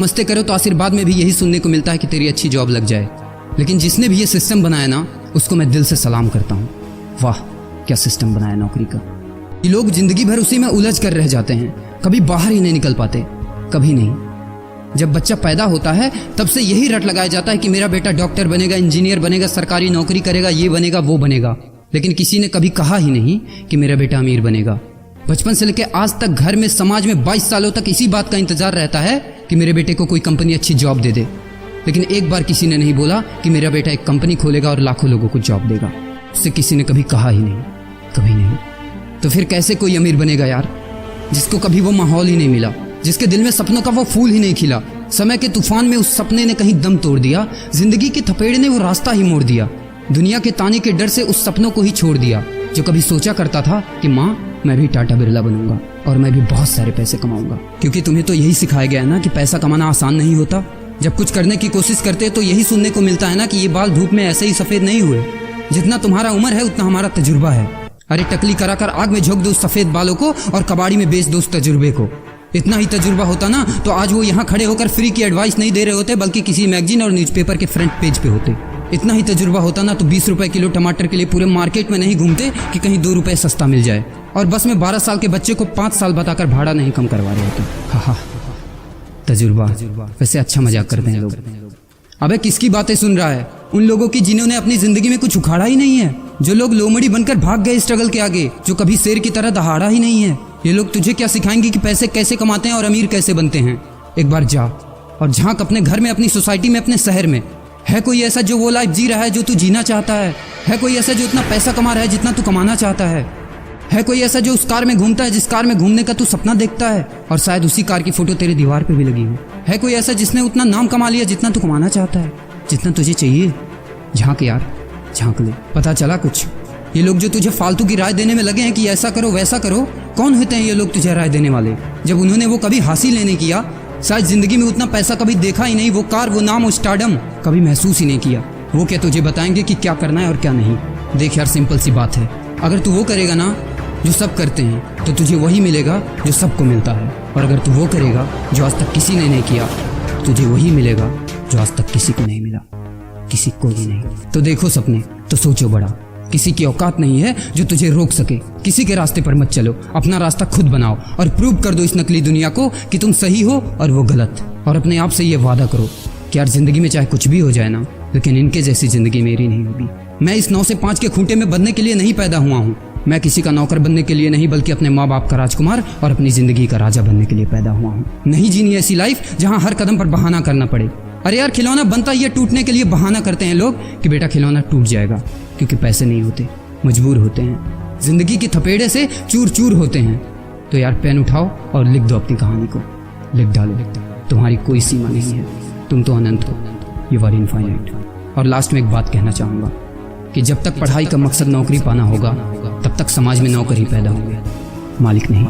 मस्ते करो तो आशीर्वाद में भी यही सुनने को मिलता है कि तेरी अच्छी जॉब लग जाए। लेकिन जिसने भी ये सिस्टम बनाया ना, उसको मैं दिल से सलाम करता हूँ। वाह क्या सिस्टम बनाया नौकरी का। ये लोग जिंदगी भर उसी में उलझ कर रह जाते हैं, कभी बाहर ही नहीं निकल पाते, कभी नहीं। जब बच्चा पैदा होता है तब से यही रट लगाया जाता है कि मेरा बेटा डॉक्टर बनेगा, इंजीनियर बनेगा, सरकारी नौकरी करेगा, ये बनेगा वो बनेगा। लेकिन किसी ने कभी कहा ही नहीं कि मेरा बेटा अमीर बनेगा। बचपन से लेकर आज तक घर में, समाज में 22 सालों तक इसी बात का इंतजार रहता है कि मेरे बेटे को कोई कंपनी अच्छी जॉब दे दे। लेकिन एक बार किसी ने नहीं बोला कि मेरा बेटा एक कंपनी खोलेगा और लाखों लोगों को जॉब देगा। उससे किसी ने कभी कहा ही नहीं, कभी नहीं। तो फिर कैसे कोई अमीर बनेगा यार, जिसको कभी वो माहौल ही नहीं मिला, जिसके दिल में सपनों का वो फूल ही नहीं खिला। समय के तूफान में उस सपने ने कहीं दम तोड़ दिया, जिंदगी के थपेड़े ने वो रास्ता ही मोड़ दिया, दुनिया के ताने के डर से उस सपनों को ही छोड़ दिया। जो कभी सोचा करता था कि माँ मैं भी टाटा बिरला बनूंगा और मैं भी बहुत सारे पैसे कमाऊंगा। क्योंकि तुम्हें तो यही सिखाया गया है ना कि पैसा कमाना आसान नहीं होता। जब कुछ करने की कोशिश करते तो यही सुनने को मिलता है ना कि ये बाल धूप में ऐसे ही सफेद नहीं हुए। जितना तुम्हारा उम्र है उतना हमारा तजुर्बा है। अरे टकली कराकर आग में झोंक दो उस सफेद बालों को और कबाड़ी में बेच दो उस तजुर्बे को। इतना ही तजुर्बा होता ना तो आज वो यहाँ खड़े होकर फ्री की एडवाइस नहीं दे रहे होते, बल्कि किसी मैगजीन और न्यूज़पेपर के फ्रंट पेज पे होते। इतना ही तजुर्बा होता ना तो 20 रुपए किलो टमाटर के लिए पूरे मार्केट में नहीं घूमते कि कहीं 2 रुपए सस्ता मिल जाए। और बस में 12 साल के बच्चे को 5 साल बताकर भाड़ा नहीं कम करवा रहे होते। हा तजुर्बा। वैसे अच्छा मजाक करते हैं लोग। अबे किसकी बातें सुन रहा है? उन लोगों की जिन्होंने अपनी जिंदगी में कुछ उखाड़ा ही नहीं है, जो लोग लोमड़ी बनकर भाग गए स्ट्रगल के आगे, जो कभी शेर की तरह दहाड़ा ही नहीं है। ये लोग तुझे क्या सिखाएंगे कि पैसे कैसे कमाते हैं और अमीर कैसे बनते हैं। एक बार जा और झांक अपने घर में, अपनी सोसाइटी में, अपने शहर में। है कोई ऐसा जो वो लाइफ जी रहा है जो तू जीना चाहता है? है कोई ऐसा जो इतना पैसा कमा रहा है जितना तू कमाना चाहता है? है कोई ऐसा जो उस कार में घूमता है जिस कार में घूमने का तू सपना देखता है और शायद उसी कार की फोटो तेरे दीवार पे भी लगी हो? है कोई ऐसा जिसने उतना नाम कमा लिया जितना तू कमाना चाहता है, जितना तुझे चाहिए? झांक यार, झांक ले, पता चला कुछ। ये लोग जो तुझे फालतू की राय देने में लगे हैं कि ऐसा करो वैसा करो, कौन होते हैं ये लोग तुझे राय देने वाले? जब उन्होंने वो कभी हासिल नहीं किया, शायद जिंदगी में उतना पैसा कभी देखा ही नहीं, वो कार, वो नाम, वो स्टारडम कभी महसूस ही नहीं किया, वो क्या तुझे बताएंगे कि क्या करना है और क्या नहीं? देख यार, सिंपल सी बात है, अगर तू वो करेगा ना जो सब करते हैं तो तुझे वही मिलेगा जो सबको मिलता है। और अगर तू वो करेगा जो आज तक किसी ने नहीं किया, तुझे वही मिलेगा जो आज तक किसी को नहीं मिला, किसी को भी नहीं। तो देखो सपने तो सोचो बड़ा। किसी की औकात नहीं है जो तुझे रोक सके। किसी के रास्ते पर मत चलो, अपना रास्ता खुद बनाओ और प्रूव कर दो इस नकली दुनिया को कि तुम सही हो और वो गलत। और अपने आप से ये वादा करो कि यार जिंदगी में चाहे कुछ भी हो जाए ना, लेकिन इनके जैसी जिंदगी मेरी नहीं होगी। मैं इस 9 से 5 के खूंटे में बंधने के लिए नहीं पैदा हुआ हूँ। मैं किसी का नौकर बनने के लिए नहीं, बल्कि अपने माँ बाप का राजकुमार और अपनी जिंदगी का राजा बनने के लिए पैदा हुआ हूँ। नहीं जीनी ऐसी लाइफ जहाँ हर कदम पर बहाना करना पड़े। अरे यार, खिलौना बनता ये टूटने के लिए बहाना करते हैं लोग कि बेटा खिलौना टूट जाएगा, क्योंकि पैसे नहीं होते, मजबूर होते हैं, जिंदगी की थपेड़े से चूर चूर होते हैं। तो यार पेन उठाओ और लिख दो अपनी कहानी को, लिख डालो। तुम्हारी कोई सीमा नहीं है, तुम तो अनंत हो, यू आर इनफाइनाइट। और लास्ट में एक बात कहना चाहूँगा कि जब तक पढ़ाई का मकसद नौकरी पाना होगा, तब तक समाज में नौकर ही पैदा होंगे, मालिक नहीं।